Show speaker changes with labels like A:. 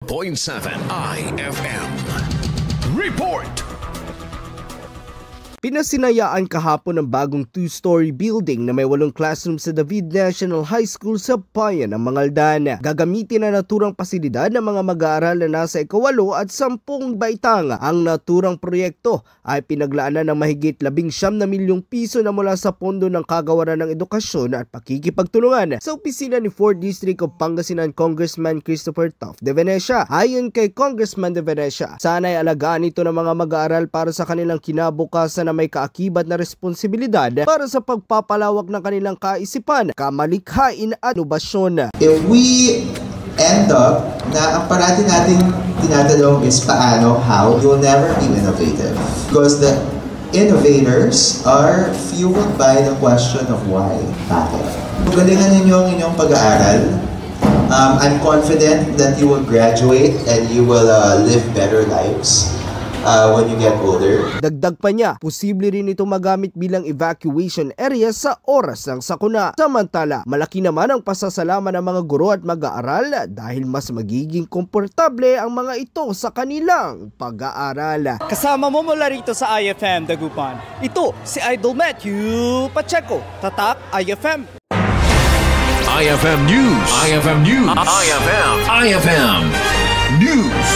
A: IFM. Report!
B: Pinasinayaan kahapon ng bagong 2-story building na may 8 classrooms sa David National High School sa bayan ng Mangaldan. Gagamitin na naturang pasilidad ng mga mag-aaral na nasa 8 at 10 baitang. Ang naturang proyekto ay pinaglaanan ng mahigit 19 na milyong piso na mula sa Pondo ng Kagawaran ng Edukasyon at Pakikipagtulungan sa opisina ni 4th District of Pangasinan Congressman Christopher Toff de Venecia. Ayon kay Congressman de Venecia, sana'y alagaan ito ng mga mag-aaral para sa kanilang kinabukasan na may kaakibat na responsibilidad para sa pagpapalawak ng kanilang kaisipan, kamalikhain at inobasyon.
C: If we end up na ang parati natin tinatanong is paano, how, you'll never be innovative. Because the innovators are fueled by the question of why, bakit. Galingan ninyo ang inyong pag-aaral. I'm confident that you will graduate and you will live better lives when you get older.
B: Dagdag pa niya, posible rin ito magamit bilang evacuation area sa oras ng sakuna. Samantala, malaki naman ang pasasalamat ng mga guro at mag-aaral dahil mas magiging komportable ang mga ito sa kanilang pag-aaral.
D: Kasama mo mula rito sa IFM Dagupan. Ito si Idol Matthew Pacheco, Tatak IFM.
A: IFM News. IFM News. IFM News.